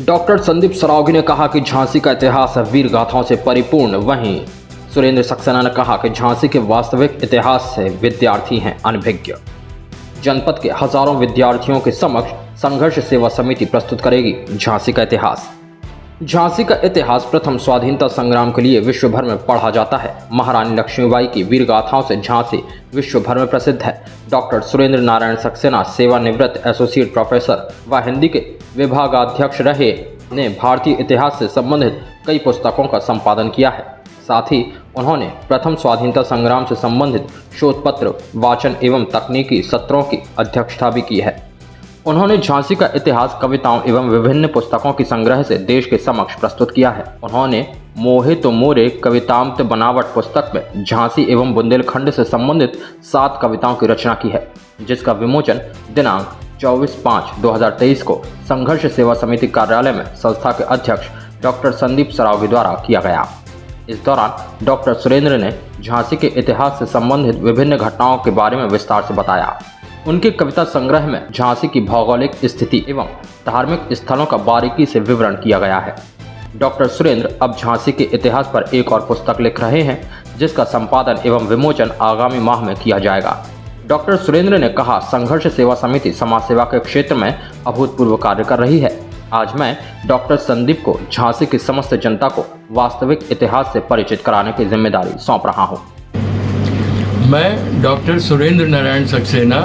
Doctor Sandeep Saraogi ने कहा कि झांसी का इतिहास वीर गाथाओं से परिपूर्ण। वहीं सुरेंद्र सक्सेना ने कहा कि झांसी के वास्तविक इतिहास से विद्यार्थी हैं अनभिज्ञ। जनपद के हजारों विद्यार्थियों के समक्ष संघर्ष सेवा समिति प्रस्तुत करेगी झांसी का इतिहास। झांसी का इतिहास प्रथम स्वाधीनता संग्राम के लिए विश्व भर में पढ़ा जाता है। महारानी लक्ष्मीबाई की वीर गाथाओं से झांसी विश्व भर में प्रसिद्ध है। डॉक्टर सुरेंद्र नारायण सक्सेना सेवानिवृत्त एसोसिएट प्रोफेसर व हिंदी के विभागाध्यक्ष रहे ने भारतीय इतिहास से संबंधित कई पुस्तकों का संपादन किया है। साथ ही उन्होंने प्रथम स्वाधीनता संग्राम से संबंधित शोध पत्र, वाचन एवं तकनीकी सत्रों की अध्यक्षता भी की है। उन्होंने झांसी का इतिहास कविताओं एवं विभिन्न पुस्तकों की संग्रह से देश के समक्ष प्रस्तुत किया है। उन्होंने मोहे तो मोरे कवितामृत बनावट पुस्तक में झांसी एवं बुंदेलखंड से संबंधित 7 कविताओं की रचना की है, जिसका विमोचन दिनांक 24/5/2023 को संघर्ष सेवा समिति कार्यालय में संस्था के अध्यक्ष डॉक्टर संदीप सरावगी द्वारा किया गया। इस दौरान डॉक्टर सुरेंद्र ने झांसी के इतिहास से संबंधित विभिन्न घटनाओं के बारे में विस्तार से बताया। उनके कविता संग्रह में झांसी की भौगोलिक स्थिति एवं धार्मिक स्थलों का बारीकी से विवरण किया गया है। डॉक्टर सुरेंद्र अब झांसी के इतिहास पर एक और पुस्तक लिख रहे हैं, जिसका संपादन एवं विमोचन आगामी माह में किया जाएगा। डॉक्टर सुरेंद्र ने कहा, संघर्ष सेवा समिति समाज सेवा के क्षेत्र में अभूतपूर्व कार्य कर रही है। आज मैं डॉक्टर संदीप को झांसी की समस्त जनता को वास्तविक इतिहास से परिचित कराने की जिम्मेदारी सौंप रहा हूँ। मैं डॉक्टर सुरेंद्र नारायण सक्सेना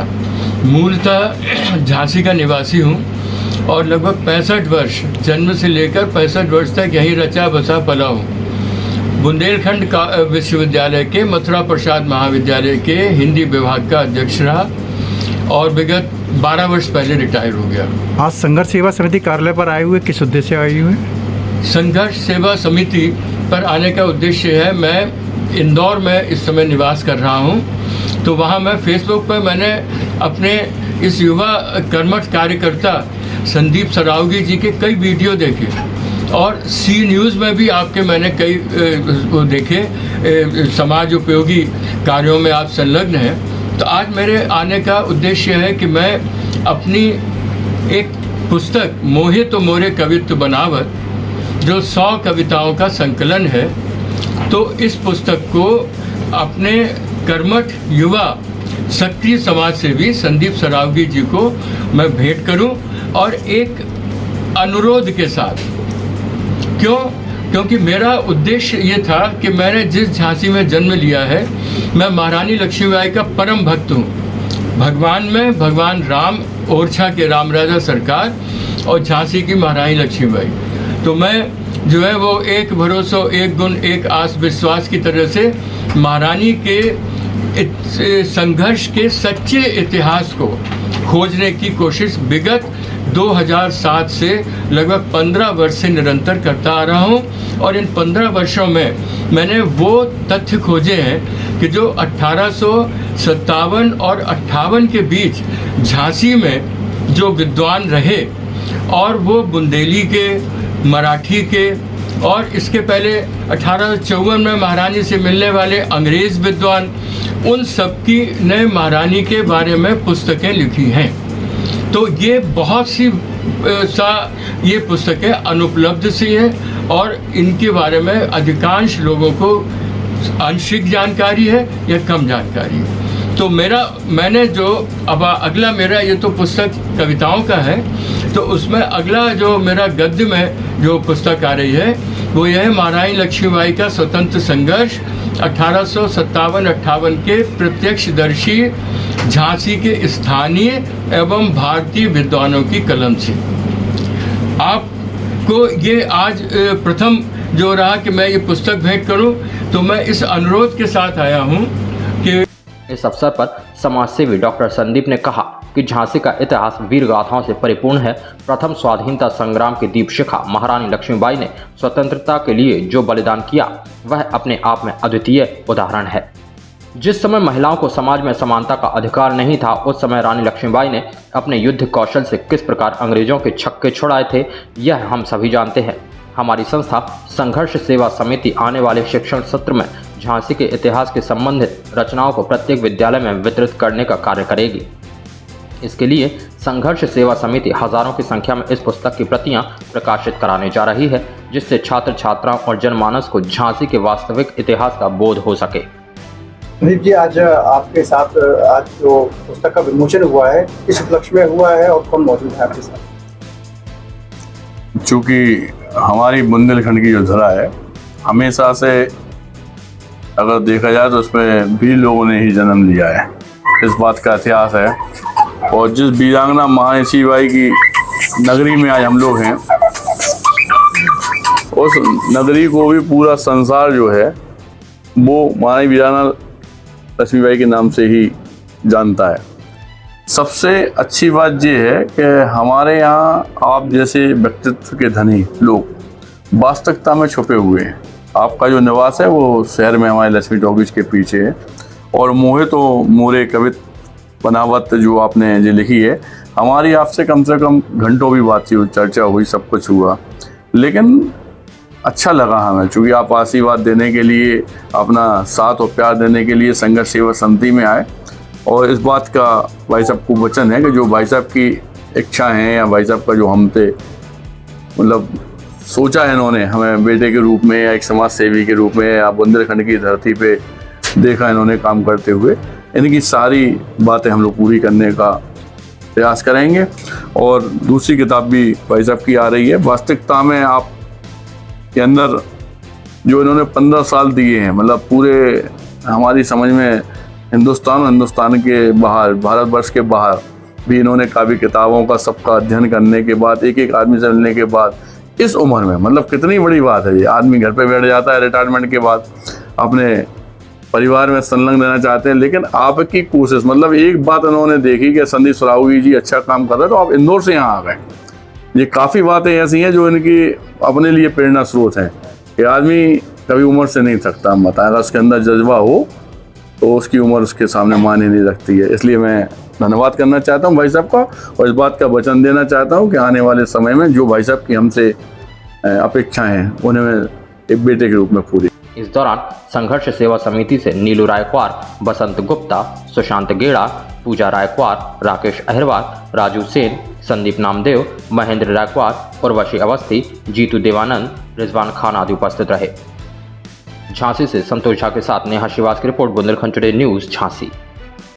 मूलतः झांसी का निवासी हूँ और लगभग 65 वर्ष जन्म से लेकर 65 वर्ष तक यहीं रचा बसा पला हूँ। बुंदेलखंड का विश्वविद्यालय के मथुरा प्रसाद महाविद्यालय के हिंदी विभाग का अध्यक्ष रहा और विगत 12 वर्ष पहले रिटायर हो गया। आज संघर्ष सेवा समिति कार्यालय पर आए हुए किस उद्देश्य से आए हुए? संघर्ष सेवा समिति पर आने का उद्देश्य है, मैं इंदौर में इस समय निवास कर रहा हूँ, तो वहाँ मैं फेसबुक पर मैंने अपने इस युवा कर्मठ कार्यकर्ता संदीप सरावगी जी के कई वीडियो देखे और सी न्यूज़ में भी आपके मैंने कई देखे, समाज उपयोगी कार्यों में आप संलग्न हैं। तो आज मेरे आने का उद्देश्य है कि मैं अपनी एक पुस्तक मोहे तो मोरे कवित्व बनावत, जो 100 कविताओं का संकलन है, तो इस पुस्तक को अपने कर्मठ युवा सक्रिय समाज सेवी संदीप सरावगी जी को मैं भेंट करूं और एक अनुरोध के साथ। क्योंकि मेरा उद्देश्य ये था कि मैंने जिस झांसी में जन्म लिया है, मैं महारानी लक्ष्मीबाई का परम भक्त हूँ। भगवान राम, ओरछा के राम राजा सरकार और झांसी की महारानी लक्ष्मीबाई। तो मैं जो है वो एक भरोसा, एक गुण, एक आस विश्वास की तरह से महारानी के संघर्ष के सच्चे इतिहास को खोजने की कोशिश विगत 2007 से लगभग 15 वर्ष से निरंतर करता आ रहा हूँ। और इन 15 वर्षों में मैंने वो तथ्य खोजे हैं कि जो 1857 और 58 के बीच झांसी में जो विद्वान रहे, और वो बुंदेली के, मराठी के, और इसके पहले 1854 में महारानी से मिलने वाले अंग्रेज़ विद्वान, उन सब की ने महारानी के बारे में पुस्तकें लिखी हैं। तो ये बहुत सी ये पुस्तकें अनुपलब्ध सी हैं और इनके बारे में अधिकांश लोगों को आंशिक जानकारी है या कम जानकारी है। तो मैंने जो अब अगला मेरा ये तो पुस्तक कविताओं का है, तो उसमें अगला जो मेरा गद्य में जो पुस्तक आ रही है वो यह है महारानी लक्ष्मीबाई का स्वतंत्र संघर्ष 1857-58 के प्रत्यक्षदर्शी झांसी के स्थानीय एवं भारतीय विद्वानों की कलम से। आपको ये आज प्रथम जो रहा कि मैं ये पुस्तक भेंट करूं, तो मैं इस अनुरोध के साथ आया हूं कि इस अवसर पर समाजसेवी डॉक्टर संदीप ने कहा कि झांसी का इतिहास वीर गाथाओं से परिपूर्ण है। प्रथम स्वाधीनता संग्राम की दीपशिखा महारानी लक्ष्मीबाई ने स्वतंत्रता के लिए जो बलिदान किया, वह अपने आप में अद्वितीय उदाहरण है। जिस समय महिलाओं को समाज में समानता का अधिकार नहीं था, उस समय रानी लक्ष्मीबाई ने अपने युद्ध कौशल से किस प्रकार अंग्रेजों के छक्के छुड़ाए थे, यह हम सभी जानते हैं। हमारी संस्था संघर्ष सेवा समिति आने वाले शिक्षण सत्र में झांसी के इतिहास के संबंधित रचनाओं को प्रत्येक विद्यालय में वितरित करने का कार्य करेगी। इसके लिए संघर्ष सेवा समिति हजारों की संख्या में इस पुस्तक की प्रतियां प्रकाशित कराने जा रही है, जिससे छात्र छात्राओं और जनमानस को झांसी के वास्तविक इतिहास का बोध हो सके। संदीप जी, आज आपके साथ आज जो पुस्तक का विमोचन हुआ है, किस उपलक्ष्य में हुआ है और कौन मौजूद है आपके साथ? चूँकि हमारी बुंदेलखंड की जो धरा है, हमेशा से अगर देखा जाए तो उसमें भी लोगों ने ही जन्म लिया है, इस बात का इतिहास है। और जिस वीरांगना महारानी बाई की नगरी में आज हम लोग हैं, उस नगरी को भी पूरा संसार जो है वो महारानी वीरांगना लक्ष्मीबाई के नाम से ही जानता है। सबसे अच्छी बात ये है कि हमारे यहाँ आप जैसे व्यक्तित्व के धनी लोग वास्तविकता में छुपे हुए हैं। आपका जो निवास है वो शहर में हमारे लक्ष्मी टॉकीज के पीछे है, और मोहे तो मोरे कवित बनावत जो आपने जो लिखी है, हमारी आपसे कम से कम घंटों भी बात हुई, चर्चा हुई, सब कुछ हुआ, लेकिन अच्छा लगा हमें, चूँकि आप आशीर्वाद देने के लिए, अपना साथ और प्यार देने के लिए संघर्ष सेवा समिति में आए। और इस बात का भाई साहब को वचन है कि जो भाई साहब की इच्छा है या भाई साहब का जो हमसे मतलब सोचा है इन्होंने, हमें बेटे के रूप में या एक समाज सेवी के रूप में या बुंदेलखंड की धरती पे देखा इन्होंने काम करते हुए, इनकी सारी बातें हम लोग पूरी करने का प्रयास करेंगे। और दूसरी किताब भी भाई साहब की आ रही है। वास्तविकता में आप के अंदर जो इन्होंने 15 साल दिए हैं, मतलब पूरे हमारी समझ में हिंदुस्तान के बाहर, भारतवर्ष के बाहर भी इन्होंने काफ़ी किताबों का सबका अध्ययन करने के बाद, एक एक आदमी से मिलने के बाद, इस उम्र में, मतलब कितनी बड़ी बात है ये, आदमी घर पे बैठ जाता है रिटायरमेंट के बाद, अपने परिवार में संलग्न रहना चाहते हैं, लेकिन आपकी कोशिश, मतलब एक बात इन्होंने देखी कि संदीप सरावगी जी अच्छा काम कर रहे हैं, तो आप इंदौर से यहाँ आ गए। ये काफ़ी बातें ऐसी हैं जो इनकी अपने लिए प्रेरणा स्रोत हैं कि आदमी कभी उम्र से नहीं थकता। हम बताएं, अगर उसके अंदर जज्बा हो तो उसकी उम्र उसके सामने मायने नहीं रखती है। इसलिए मैं धन्यवाद करना चाहता हूं भाई साहब का, और इस बात का वचन देना चाहता हूं कि आने वाले समय में जो भाई साहब की हमसे अपेक्षाएं हैं उन्हें मैं एक बेटे के रूप में पूरी। इस दौरान संघर्ष सेवा समिति से नीलू रायकवार, बसंत गुप्ता, सुशांत गेड़ा, पूजा रायकवार, राकेश अहिरवार, राजू सेन, संदीप नामदेव, महेंद्र रायकवार, उर्वशी अवस्थी, जीतू देवानंद, रिजवान खान आदि उपस्थित रहे। झांसी से संतोष झा के साथ नेहा श्रीवास्तव की report, Bundelkhand today news, Jhansi.